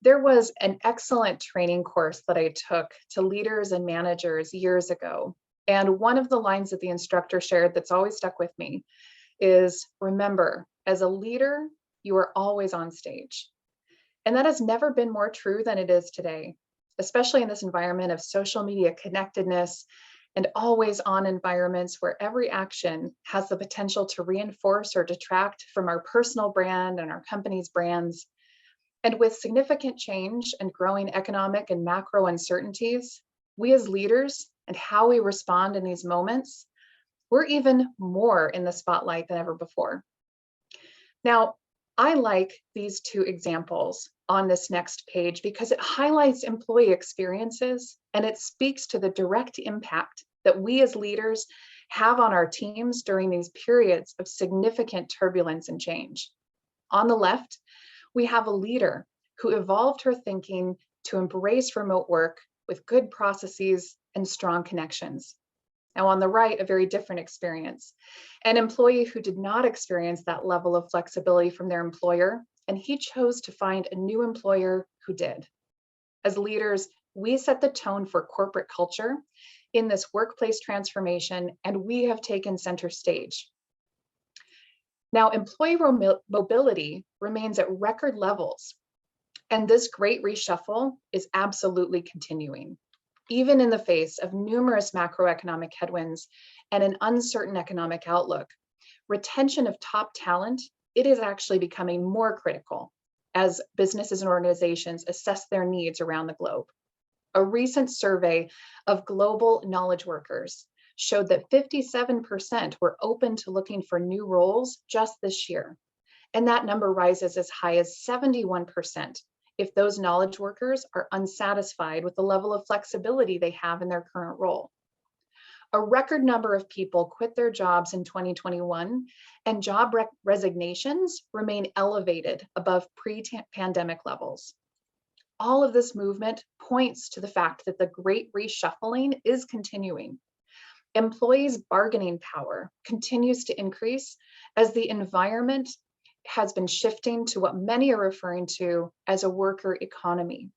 There was an excellent training course that I took to leaders and managers years ago. And one of the lines that the instructor shared that's always stuck with me is, remember, as a leader, you are always on stage. And that has never been more true than it is today, especially in this environment of social media connectedness and always on environments where every action has the potential to reinforce or detract from our personal brand and our company's brands. And with significant change and growing economic and macro uncertainties, we as leaders and how we respond in these moments, we're even more in the spotlight than ever before. Now, I like these two examples on this next page because it highlights employee experiences and it speaks to the direct impact that we as leaders have on our teams during these periods of significant turbulence and change. On the left, we have a leader who evolved her thinking to embrace remote work with good processes and strong connections. Now, on the right, a very different experience. An employee who did not experience that level of flexibility from their employer, and he chose to find a new employer who did. As leaders, we set the tone for corporate culture in this workplace transformation, and we have taken center stage. Now, employee mobility remains at record levels, and this great reshuffle is absolutely continuing. Even in the face of numerous macroeconomic headwinds and an uncertain economic outlook, retention of top talent, it is actually becoming more critical as businesses and organizations assess their needs around the globe. A recent survey of global knowledge workers showed that 57% were open to looking for new roles just this year. And that number rises as high as 71% if those knowledge workers are unsatisfied with the level of flexibility they have in their current role. A record number of people quit their jobs in 2021, and job resignations remain elevated above pre-pandemic levels. All of this movement points to the fact that the great reshuffling is continuing. Employees' bargaining power continues to increase as the environment has been shifting to what many are referring to as a worker economy,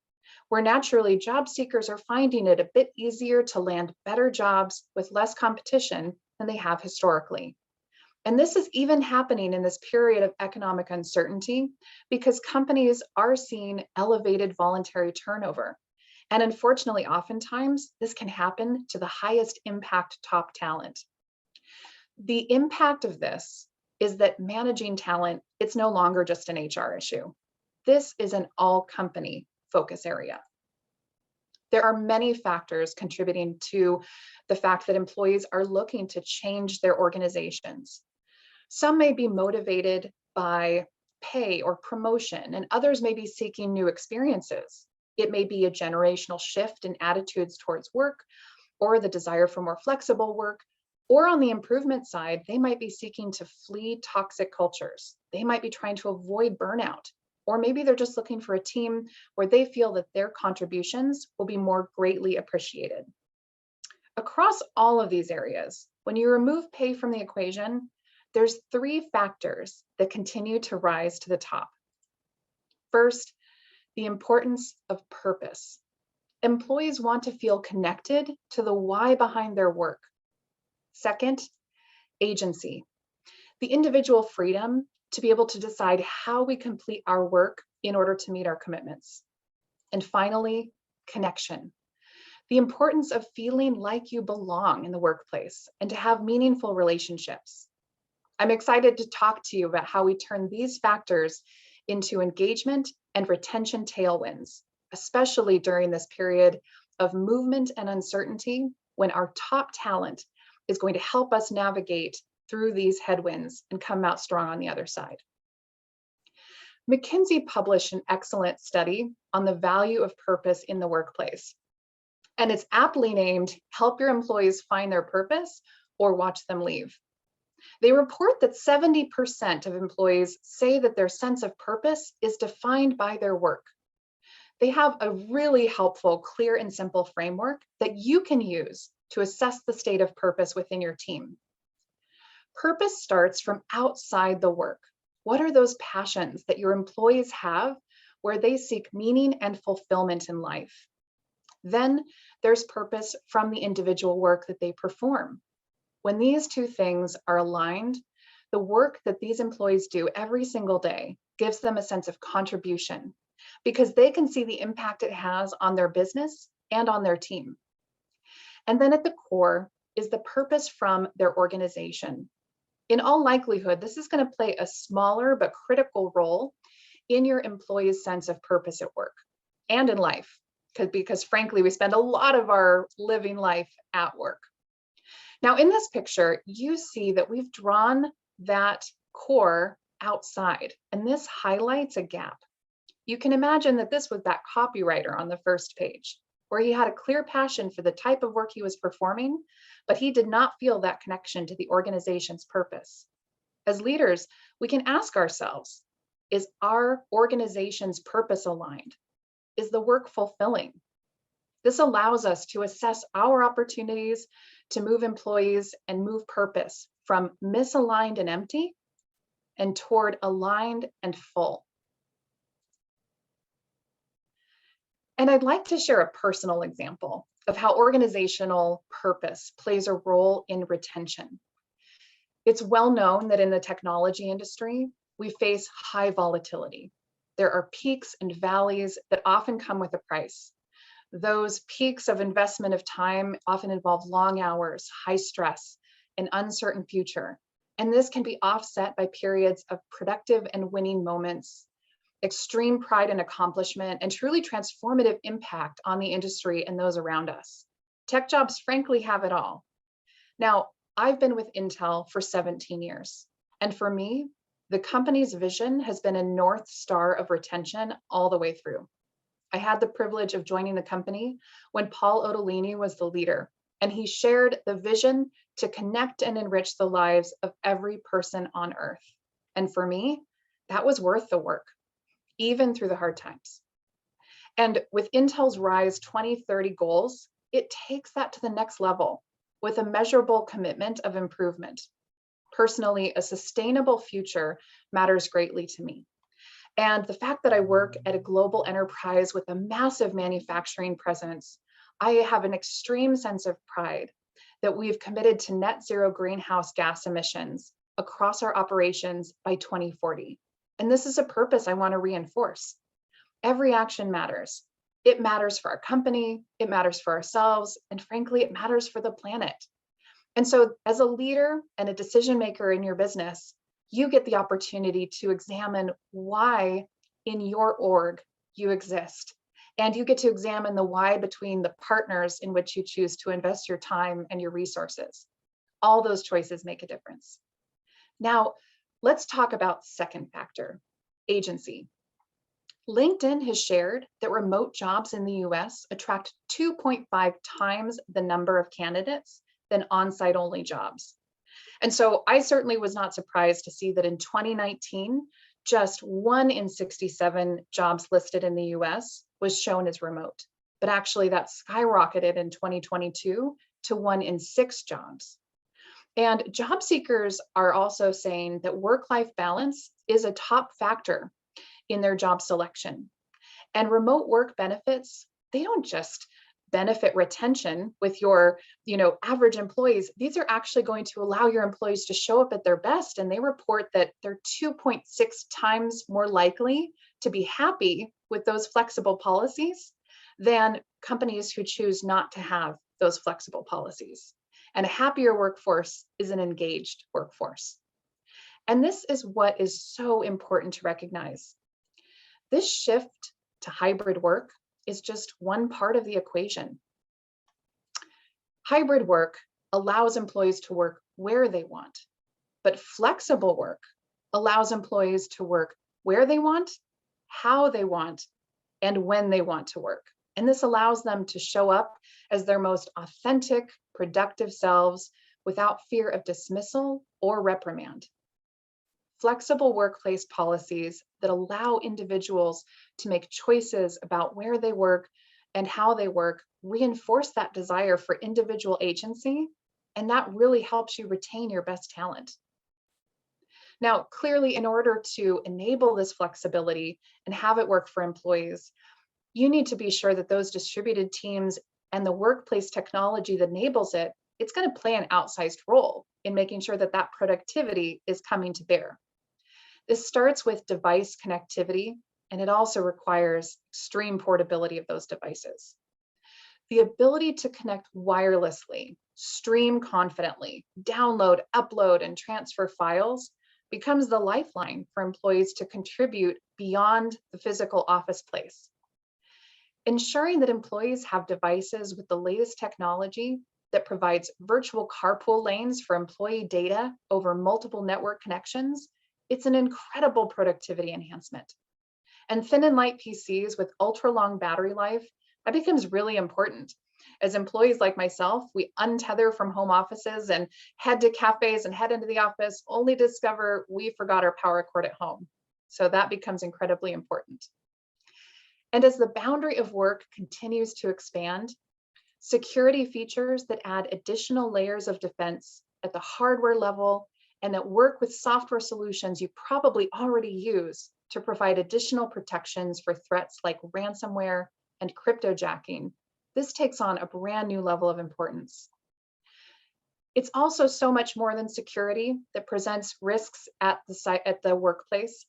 where naturally job seekers are finding it a bit easier to land better jobs with less competition than they have historically. And this is even happening in this period of economic uncertainty because companies are seeing elevated voluntary turnover. And unfortunately, oftentimes, this can happen to the highest impact top talent. The impact of this is that managing talent, it's no longer just an HR issue. This is an all company focus area. There are many factors contributing to the fact that employees are looking to change their organizations. Some may be motivated by pay or promotion, and others may be seeking new experiences. It may be a generational shift in attitudes towards work, or the desire for more flexible work, or on the improvement side, they might be seeking to flee toxic cultures. They might be trying to avoid burnout, or maybe they're just looking for a team where they feel that their contributions will be more greatly appreciated. Across all of these areas, when you remove pay from the equation, there's three factors that continue to rise to the top. First, the importance of purpose. Employees want to feel connected to the why behind their work. Second, agency. The individual freedom to be able to decide how we complete our work in order to meet our commitments. And finally, connection. The importance of feeling like you belong in the workplace and to have meaningful relationships. I'm excited to talk to you about how we turn these factors into engagement and retention tailwinds, especially during this period of movement and uncertainty when our top talent is going to help us navigate through these headwinds and come out strong on the other side. McKinsey published an excellent study on the value of purpose in the workplace. And it's aptly named, Help Your Employees Find Their Purpose or Watch Them Leave. They report that 70% of employees say that their sense of purpose is defined by their work. They have a really helpful, clear and simple framework that you can use to assess the state of purpose within your team. Purpose starts from outside the work. What are those passions that your employees have where they seek meaning and fulfillment in life. Then there's purpose from the individual work that they perform. When these two things are aligned, the work that these employees do every single day gives them a sense of contribution because they can see the impact it has on their business and on their team. And then at the core is the purpose from their organization. In all likelihood, this is going to play a smaller but critical role in your employees' sense of purpose at work and in life, because frankly, we spend a lot of our living life at work. Now, in this picture, you see that we've drawn that core outside, and this highlights a gap. You can imagine that this was that copywriter on the first page, where he had a clear passion for the type of work he was performing, but he did not feel that connection to the organization's purpose. As leaders, we can ask ourselves, is our organization's purpose aligned? Is the work fulfilling? This allows us to assess our opportunities to move employees and move purpose from misaligned and empty and toward aligned and full. And I'd like to share a personal example of how organizational purpose plays a role in retention. It's well known that in the technology industry, we face high volatility. There are peaks and valleys that often come with a price. Those peaks of investment of time often involve long hours, high stress, an uncertain future. And this can be offset by periods of productive and winning moments, extreme pride and accomplishment, and truly transformative impact on the industry and those around us. Tech jobs, frankly, have it all. Now, I've been with Intel for 17 years. And for me, the company's vision has been a North Star of retention all the way through. I had the privilege of joining the company when Paul Otellini was the leader, and he shared the vision to connect and enrich the lives of every person on Earth. And for me, that was worth the work, even through the hard times. And with Intel's Rise 2030 goals, it takes that to the next level with a measurable commitment of improvement. Personally, a sustainable future matters greatly to me. And the fact that I work at a global enterprise with a massive manufacturing presence, I have an extreme sense of pride that we've committed to net zero greenhouse gas emissions across our operations by 2040. And this is a purpose I want to reinforce. Every action matters. It matters for our company, it matters for ourselves, and frankly, it matters for the planet. And so as a leader and a decision maker in your business, you get the opportunity to examine why in your org you exist. And you get to examine the why between the partners in which you choose to invest your time and your resources. All those choices make a difference. Now, let's talk about second factor, agency. LinkedIn has shared that remote jobs in the US attract 2.5 times the number of candidates than on-site only jobs. And so I certainly was not surprised to see that in 2019, just 1 in 67 jobs listed in the US was shown as remote. But actually that skyrocketed in 2022 to 1 in 6 jobs. And job seekers are also saying that work-life balance is a top factor in their job selection. And remote work benefits, they don't just benefit retention with your average employees. These are actually going to allow your employees to show up at their best. And they report that they're 2.6 times more likely to be happy with those flexible policies than companies who choose not to have those flexible policies. And a happier workforce is an engaged workforce. And this is what is so important to recognize. This shift to hybrid work is just one part of the equation. Hybrid work allows employees to work where they want, but flexible work allows employees to work where they want, how they want, and when they want to work. And this allows them to show up as their most authentic, productive selves without fear of dismissal or reprimand. Flexible workplace policies that allow individuals to make choices about where they work and how they work reinforce that desire for individual agency, and that really helps you retain your best talent. Now, clearly, in order to enable this flexibility and have it work for employees, you need to be sure that those distributed teams and the workplace technology that enables it, it's going to play an outsized role in making sure that that productivity is coming to bear. This starts with device connectivity, and it also requires extreme portability of those devices. The ability to connect wirelessly, stream confidently, download, upload, and transfer files becomes the lifeline for employees to contribute beyond the physical office place. Ensuring that employees have devices with the latest technology that provides virtual carpool lanes for employee data over multiple network connections, it's an incredible productivity enhancement. And thin and light PCs with ultra long battery life, that becomes really important. As employees like myself, we untether from home offices and head to cafes and head into the office, only to discover we forgot our power cord at home. So that becomes incredibly important. And as the boundary of work continues to expand, security features that add additional layers of defense at the hardware level and that work with software solutions you probably already use to provide additional protections for threats like ransomware and cryptojacking, this takes on a brand new level of importance. It's also so much more than security that presents risks at the site, at the workplace.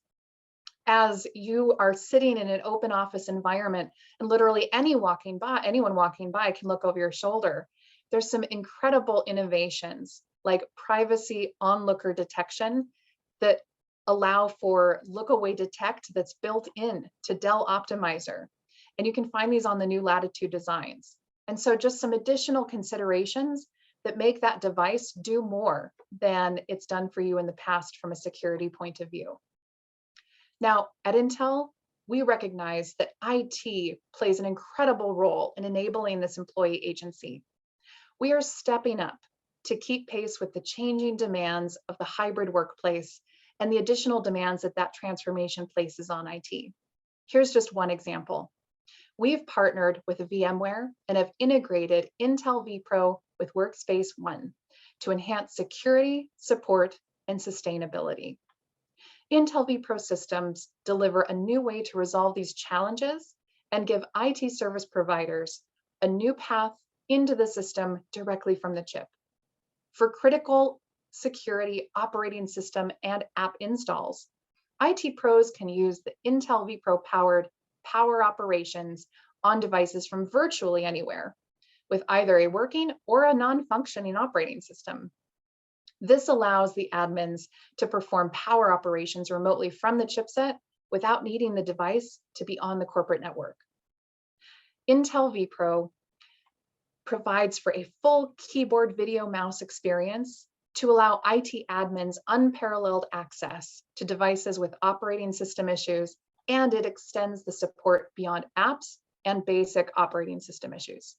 As you are sitting in an open office environment and literally anyone walking by can look over your shoulder, there's some incredible innovations like privacy onlooker detection that allow for look away detect that's built in to Dell Optimizer. And you can find these on the new Latitude designs. And so just some additional considerations that make that device do more than it's done for you in the past from a security point of view. Now, at Intel, we recognize that IT plays an incredible role in enabling this employee agency. We are stepping up to keep pace with the changing demands of the hybrid workplace and the additional demands that that transformation places on IT. Here's just one example. We've partnered with VMware and have integrated Intel vPro with Workspace ONE to enhance security, support, and sustainability. Intel vPro systems deliver a new way to resolve these challenges and give IT service providers a new path into the system directly from the chip. For critical security operating system and app installs, IT pros can use the Intel vPro powered Power Operations on devices from virtually anywhere with either a working or a non-functioning operating system. This allows the admins to perform power operations remotely from the chipset without needing the device to be on the corporate network. Intel vPro provides for a full keyboard video mouse experience to allow IT admins unparalleled access to devices with operating system issues, and it extends the support beyond apps and basic operating system issues.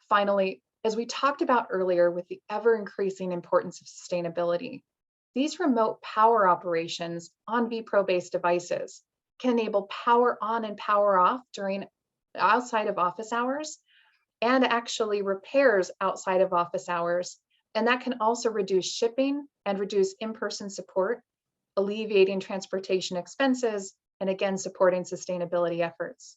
Finally, as we talked about earlier with the ever-increasing importance of sustainability, these remote power operations on vPro-based devices can enable power on and power off during outside of office hours and actually repairs outside of office hours. And that can also reduce shipping and reduce in-person support, alleviating transportation expenses, and again, supporting sustainability efforts.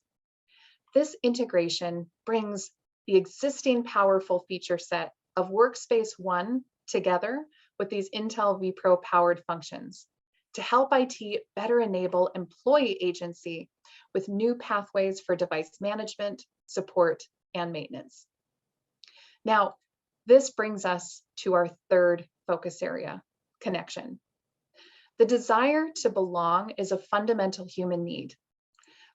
This integration brings the existing powerful feature set of Workspace ONE together with these Intel vPro powered functions to help IT better enable employee agency with new pathways for device management, support, and maintenance. Now, this brings us to our third focus area, connection. The desire to belong is a fundamental human need.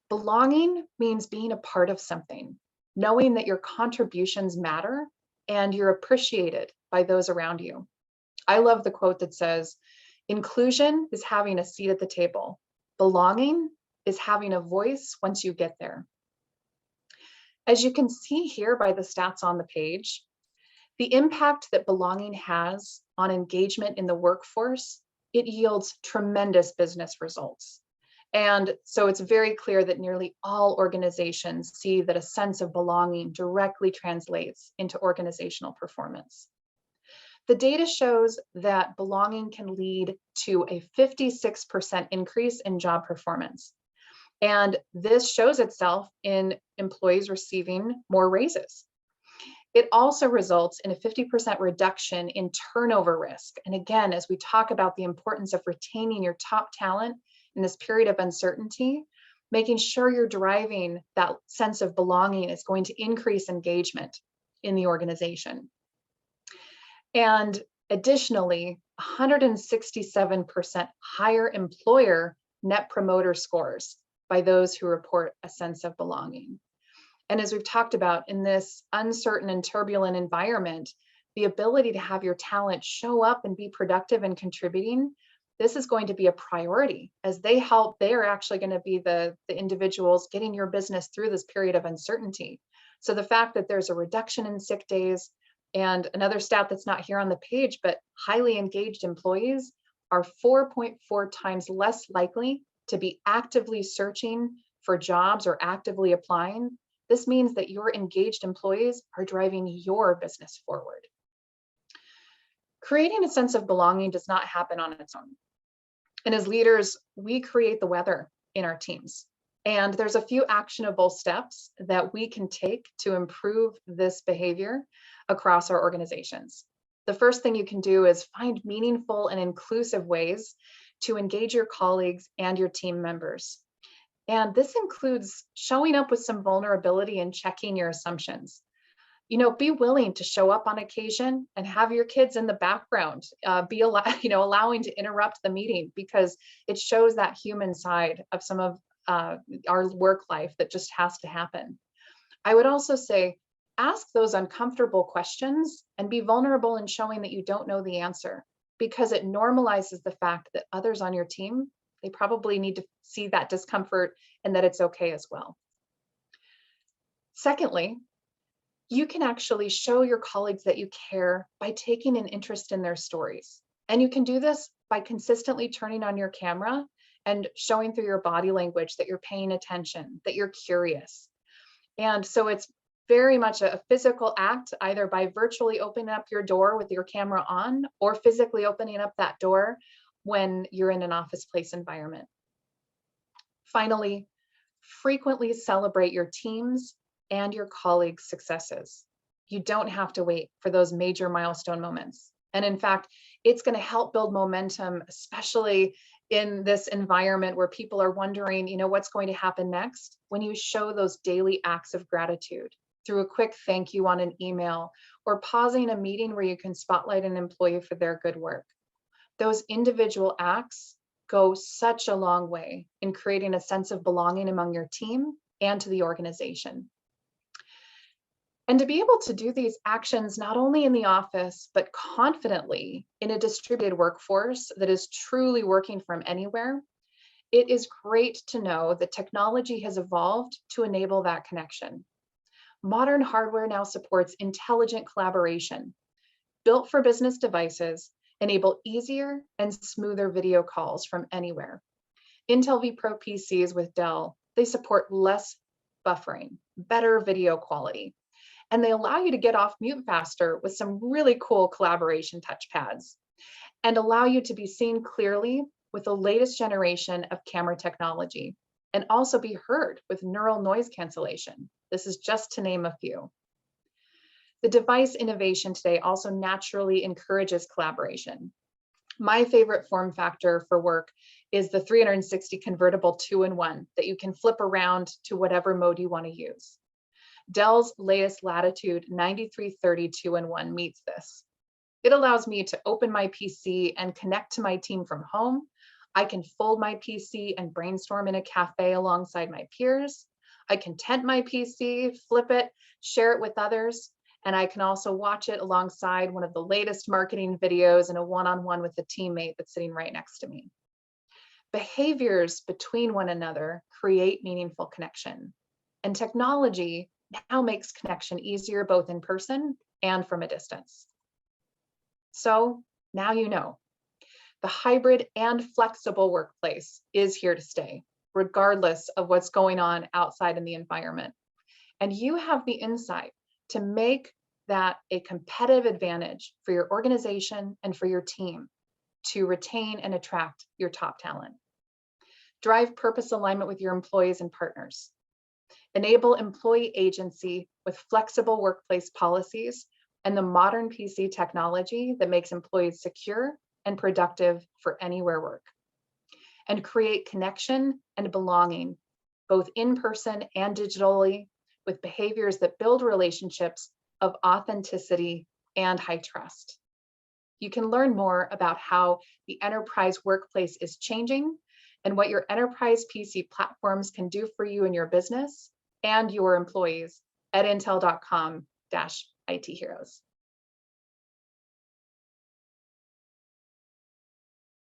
Belonging means being a part of something, knowing that your contributions matter and you're appreciated by those around you. I love the quote that says, "Inclusion is having a seat at the table. Belonging is having a voice once you get there." As you can see here by the stats on the page, the impact that belonging has on engagement in the workforce, it yields tremendous business results. And so it's very clear that nearly all organizations see that a sense of belonging directly translates into organizational performance. The data shows that belonging can lead to a 56% increase in job performance. And this shows itself in employees receiving more raises. It also results in a 50% reduction in turnover risk. And again, as we talk about the importance of retaining your top talent in this period of uncertainty, making sure you're driving that sense of belonging is going to increase engagement in the organization. And additionally, 167% higher employer net promoter scores by those who report a sense of belonging. And as we've talked about, in this uncertain and turbulent environment, the ability to have your talent show up and be productive and contributing, this is going to be a priority as they are actually going to be the individuals getting your business through this period of uncertainty. So the fact that there's a reduction in sick days, and another stat that's not here on the page, but highly engaged employees are 4.4 times less likely to be actively searching for jobs or actively applying. This means that your engaged employees are driving your business forward. Creating a sense of belonging does not happen on its own. And as leaders, we create the weather in our teams. And there's a few actionable steps that we can take to improve this behavior across our organizations. The first thing you can do is find meaningful and inclusive ways to engage your colleagues and your team members. And this includes showing up with some vulnerability and checking your assumptions. Be willing to show up on occasion and have your kids in the background, allowing to interrupt the meeting, because it shows that human side of some of our work life that just has to happen. I would also say, ask those uncomfortable questions and be vulnerable in showing that you don't know the answer, because it normalizes the fact that others on your team, they probably need to see that discomfort and that it's okay as well. Secondly, you can actually show your colleagues that you care by taking an interest in their stories. And you can do this by consistently turning on your camera and showing through your body language that you're paying attention, that you're curious. And so it's very much a physical act, either by virtually opening up your door with your camera on or physically opening up that door when you're in an office place environment. Finally, frequently celebrate your teams and your colleagues' successes. You don't have to wait for those major milestone moments. And in fact, it's going to help build momentum, especially in this environment where people are wondering, what's going to happen next. When you show those daily acts of gratitude through a quick thank you on an email or pausing a meeting where you can spotlight an employee for their good work. Those individual acts go such a long way in creating a sense of belonging among your team and to the organization. And to be able to do these actions not only in the office, but confidently in a distributed workforce that is truly working from anywhere, it is great to know that technology has evolved to enable that connection. Modern hardware now supports intelligent collaboration. Built for business devices, enable easier and smoother video calls from anywhere. Intel vPro PCs with Dell, they support less buffering, better video quality, and they allow you to get off mute faster with some really cool collaboration touchpads, and allow you to be seen clearly with the latest generation of camera technology, and also be heard with neural noise cancellation. This is just to name a few. The device innovation today also naturally encourages collaboration. My favorite form factor for work is the 360 convertible 2-in-1 that you can flip around to whatever mode you want to use. Dell's latest Latitude 9330 2-in-1 meets this. It allows me to open my PC and connect to my team from home. I can fold my PC and brainstorm in a cafe alongside my peers. I can tent my PC, flip it, share it with others, and I can also watch it alongside one of the latest marketing videos in a one-on-one with a teammate that's sitting right next to me. Behaviors between one another create meaningful connection, and technology now makes connection easier both in person and from a distance. So now you know, the hybrid and flexible workplace is here to stay, regardless of what's going on outside in the environment. And you have the insight to make that a competitive advantage for your organization and for your team to retain and attract your top talent. Drive purpose alignment with your employees and partners. Enable employee agency with flexible workplace policies and the modern PC technology that makes employees secure and productive for anywhere work. And create connection and belonging, both in person and digitally, with behaviors that build relationships of authenticity and high trust. You can learn more about how the enterprise workplace is changing and what your enterprise PC platforms can do for you and your business and your employees at intel.com/IT Heroes.